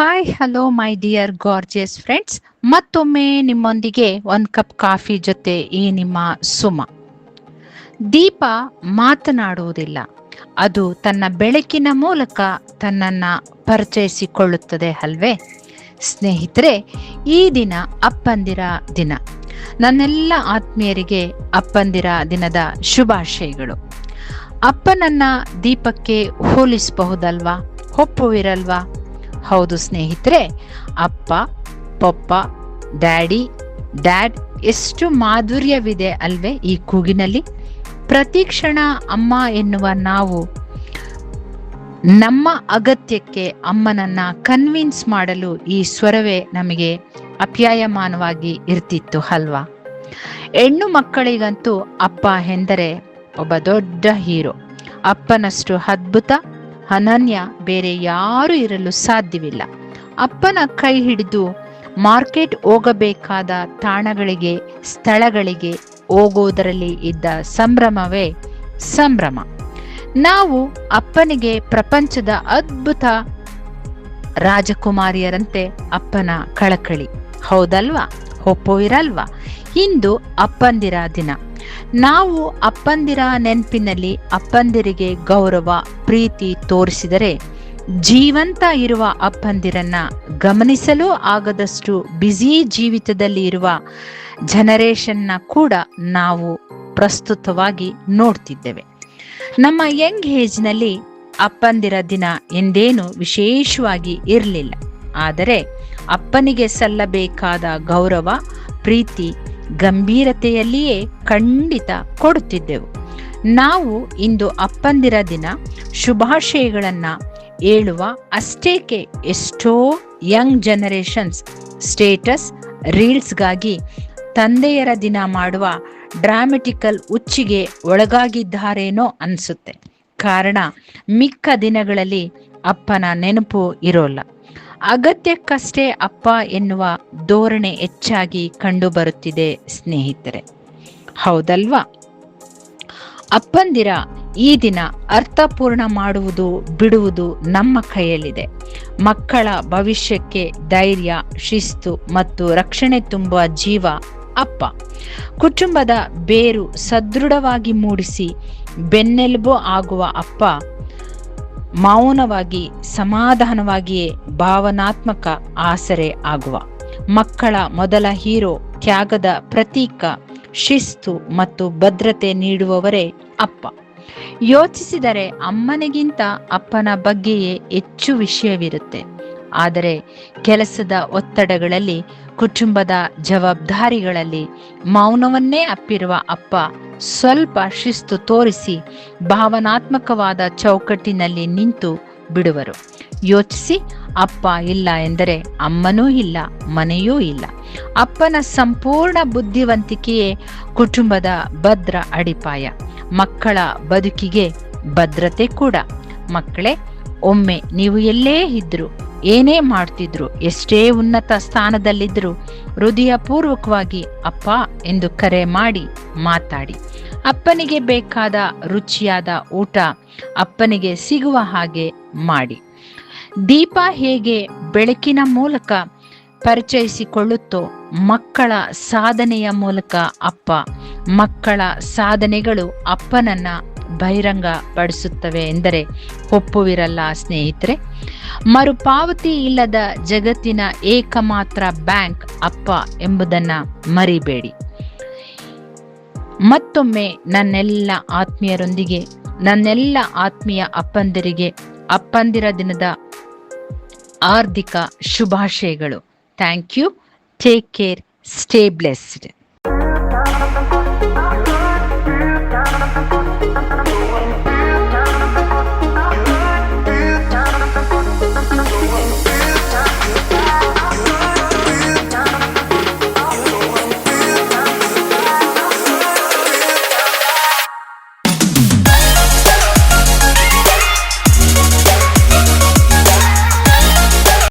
Hi hello my dear gorgeous friends, ಮತ್ತೊಮ್ಮೆ ನಿಮ್ಮೊಂದಿಗೆ ಒಂದು ಕಪ್ ಕಾಫಿ ಜೊತೆ ಈ ನಿಮ್ಮ ಸುಮ. ದೀಪ ಮಾತನಾಡುವುದಿಲ್ಲ, ಅದು ತನ್ನ ಬೆಳಕಿನ ಮೂಲಕ ತನ್ನನ್ನ ಪರಿಚಯಿಸಿಕೊಳ್ಳುತ್ತದೆ ಅಲ್ವೇ ಸ್ನೇಹಿತರೆ. ಈ ದಿನ ಅಪ್ಪಂದಿರ ದಿನ. ನನ್ನೆಲ್ಲ ಆತ್ಮೀಯರಿಗೆ ಅಪ್ಪಂದಿರ ದಿನದ ಶುಭಾಶಯಗಳು. ಅಪ್ಪನನ್ನ ದೀಪಕ್ಕೆ ಹೋಲಿಸಬಹುದಲ್ವಾ? ಒಪ್ಪುವಿರಲ್ವಾ? ಹೌದು ಸ್ನೇಹಿತರೆ, ಅಪ್ಪ, ಪಪ್ಪ, ಡ್ಯಾಡ್ ಎಷ್ಟು ಮಾಧುರ್ಯವಿದೆ ಅಲ್ವೇ ಈ ಕೂಗಿನಲ್ಲಿ. ಪ್ರತಿ ಕ್ಷಣ ಅಮ್ಮ ಎನ್ನುವ ನಾವು ನಮ್ಮ ಅಗತ್ಯಕ್ಕೆ ಅಮ್ಮನನ್ನ ಕನ್ವಿನ್ಸ್ ಮಾಡಲು ಈ ಸ್ವರವೇ ನಮಗೆ ಅಪ್ಯಾಯಮಾನವಾಗಿ ಇರ್ತಿತ್ತು ಅಲ್ವಾ? ಹೆಣ್ಣು ಮಕ್ಕಳಿಗಂತೂ ಅಪ್ಪ ಎಂದರೆ ಒಬ್ಬ ದೊಡ್ಡ ಹೀರೋ. ಅಪ್ಪನಷ್ಟು ಅದ್ಭುತ, ಅನನ್ಯ ಬೇರೆ ಯಾರು ಇರಲು ಸಾಧ್ಯವಿಲ್ಲ. ಅಪ್ಪನ ಕೈ ಹಿಡಿದು ಮಾರ್ಕೆಟ್ ಹೋಗಬೇಕಾದ ತಾಣಗಳಿಗೆ, ಸ್ಥಳಗಳಿಗೆ ಹೋಗುವುದರಲ್ಲಿ ಇದ್ದ ಸಂಭ್ರಮವೇ ಸಂಭ್ರಮ. ನಾವು ಅಪ್ಪನಿಗೆ ಪ್ರಪಂಚದ ಅದ್ಭುತ ರಾಜಕುಮಾರಿಯರಂತೆ ಅಪ್ಪನ ಕಳಕಳಿ. ಹೌದಲ್ವಾ? ಒಪ್ಪುವಿರಲ್ವಾ? ಇಂದು ಅಪ್ಪಂದಿರ ದಿನ. ನಾವು ಅಪ್ಪಂದಿರ ನೆನಪಿನಲ್ಲಿ ಅಪ್ಪಂದಿರಿಗೆ ಗೌರವ, ಪ್ರೀತಿ ತೋರಿಸಿದರೆ ಜೀವಂತ ಇರುವ ಅಪ್ಪಂದಿರನ್ನ ಗಮನಿಸಲು ಆಗದಷ್ಟು ಬ್ಯುಸಿ ಜೀವಿತದಲ್ಲಿ ಇರುವ ಜನರೇಷನ್ನ ಕೂಡ ನಾವು ಪ್ರಸ್ತುತವಾಗಿ ನೋಡ್ತಿದ್ದೇವೆ. ನಮ್ಮ ಯಂಗ್ ಏಜ್ನಲ್ಲಿ ಅಪ್ಪಂದಿರ ದಿನ ಎಂದೇನು ವಿಶೇಷವಾಗಿ ಇರಲಿಲ್ಲ. ಆದರೆ ಅಪ್ಪನಿಗೆ ಸಲ್ಲಬೇಕಾದ ಗೌರವ, ಪ್ರೀತಿ, ಗಂಭೀರತೆಯಲ್ಲಿಯೇ ಖಂಡಿತ ಕೊಡುತ್ತಿದ್ದೆವು. ನಾವು ಇಂದು ಅಪ್ಪಂದಿರ ದಿನ ಶುಭಾಶಯಗಳನ್ನ ಹೇಳುವ ಅಷ್ಟೇಕೆ ಎಷ್ಟೋ ಯಂಗ್ ಜನರೇಷನ್ಸ್ ಸ್ಟೇಟಸ್ ರೀಲ್ಸ್ಗಾಗಿ ತಂದೆಯರ ದಿನ ಮಾಡುವ ಡ್ರಾಮೆಟಿಕಲ್ ಹುಚ್ಚಿಗೆ ಒಳಗಾಗಿದ್ದಾರೇನೋ ಅನಿಸುತ್ತೆ. ಕಾರಣ, ಮಿಕ್ಕ ದಿನಗಳಲ್ಲಿ ಅಪ್ಪನ ನೆನಪು ಇರೋಲ್ಲ. ಅಗತ್ಯಕ್ಕಷ್ಟೇ ಅಪ್ಪ ಎನ್ನುವ ಧೋರಣೆ ಹೆಚ್ಚಾಗಿ ಕಂಡುಬರುತ್ತಿದೆ ಸ್ನೇಹಿತರೆ. ಹೌದಲ್ವಾ? ಅಪ್ಪಂದಿರ ಈ ದಿನ ಅರ್ಥಪೂರ್ಣ ಮಾಡುವುದು ಬಿಡುವುದು ನಮ್ಮ ಕೈಯಲ್ಲಿದೆ. ಮಕ್ಕಳ ಭವಿಷ್ಯಕ್ಕೆ ಧೈರ್ಯ, ಶಿಸ್ತು ಮತ್ತು ರಕ್ಷಣೆ ತುಂಬುವ ಜೀವ ಅಪ್ಪ. ಕುಟುಂಬದ ಬೇರು ಸದೃಢವಾಗಿ ಮೂಡಿಸಿ ಬೆನ್ನೆಲುಬು ಆಗುವ ಅಪ್ಪ ಮೌನವಾಗಿ, ಸಮಾಧಾನವಾಗಿಯೇ ಭಾವನಾತ್ಮಕ ಆಸರೆ ಆಗುವ. ಮಕ್ಕಳ ಮೊದಲ ಹೀರೋ, ತ್ಯಾಗದ ಪ್ರತೀಕ, ಶಿಸ್ತು ಮತ್ತು ಭದ್ರತೆ ನೀಡುವವರೇ ಅಪ್ಪ. ಯೋಚಿಸಿದರೆ ಅಮ್ಮನಿಗಿಂತ ಅಪ್ಪನ ಬಗ್ಗೆಯೇ ಹೆಚ್ಚು ವಿಷಯವಿರುತ್ತೆ. ಆದರೆ ಕೆಲಸದ ಒತ್ತಡಗಳಲ್ಲಿ, ಕುಟುಂಬದ ಜವಾಬ್ದಾರಿಗಳಲ್ಲಿ ಮೌನವನ್ನೇ ಅಪ್ಪಿರುವ ಅಪ್ಪ ಸ್ವಲ್ಪ ಶಿಸ್ತು ತೋರಿಸಿ ಭಾವನಾತ್ಮಕವಾದ ಚೌಕಟ್ಟಿನಲ್ಲಿ ನಿಂತು ಬಿಡುವರು. ಯೋಚಿಸಿ, ಅಪ್ಪ ಇಲ್ಲ ಎಂದರೆ ಅಮ್ಮನೂ ಇಲ್ಲ, ಮನೆಯೂ ಇಲ್ಲ. ಅಪ್ಪನ ಸಂಪೂರ್ಣ ಬುದ್ಧಿವಂತಿಕೆಯೇ ಕುಟುಂಬದ ಭದ್ರ ಅಡಿಪಾಯ, ಮಕ್ಕಳ ಬದುಕಿಗೆ ಭದ್ರತೆ ಕೂಡ. ಮಕ್ಕಳೇ, ಒಮ್ಮೆ ನೀವು ಎಲ್ಲೇ ಇದ್ರು, ಏನೇ ಮಾಡ್ತಿದ್ರು, ಎಷ್ಟೇ ಉನ್ನತ ಸ್ಥಾನದಲ್ಲಿದ್ದರೂ ಹೃದಯಪೂರ್ವಕವಾಗಿ ಅಪ್ಪ ಎಂದು ಕರೆ ಮಾಡಿ ಮಾತಾಡಿ. ಅಪ್ಪನಿಗೆ ಬೇಕಾದ ರುಚಿಯಾದ ಊಟ ಅಪ್ಪನಿಗೆ ಸಿಗುವ ಹಾಗೆ ಮಾಡಿ. ದೀಪ ಹೇಗೆ ಬೆಳಕಿನ ಮೂಲಕ ಪರಿಚಯಿಸಿಕೊಳ್ಳುತ್ತೋ, ಮಕ್ಕಳ ಸಾಧನೆಯ ಮೂಲಕ ಅಪ್ಪ, ಮಕ್ಕಳ ಸಾಧನೆಗಳು ಅಪ್ಪನನ್ನ ಬಹಿರಂಗ ಪಡಿಸುತ್ತವೆ ಎಂದರೆ ಒಪ್ಪುವಿರಲ್ಲ ಸ್ನೇಹಿತರೆ. ಮರುಪಾವತಿ ಇಲ್ಲದ ಜಗತ್ತಿನ ಏಕಮಾತ್ರ ಬ್ಯಾಂಕ್ ಅಪ್ಪ ಎಂಬುದನ್ನ ಮರಿಬೇಡಿ. ಮತ್ತೊಮ್ಮೆ ನನ್ನೆಲ್ಲ ಆತ್ಮೀಯರೊಂದಿಗೆ, ನನ್ನೆಲ್ಲ ಆತ್ಮೀಯ ಅಪ್ಪಂದಿರಿಗೆ ಅಪ್ಪಂದಿರ ದಿನದ ಹಾರ್ದಿಕ ಶುಭಾಶಯಗಳು. Thank you. Take care. Stay blessed.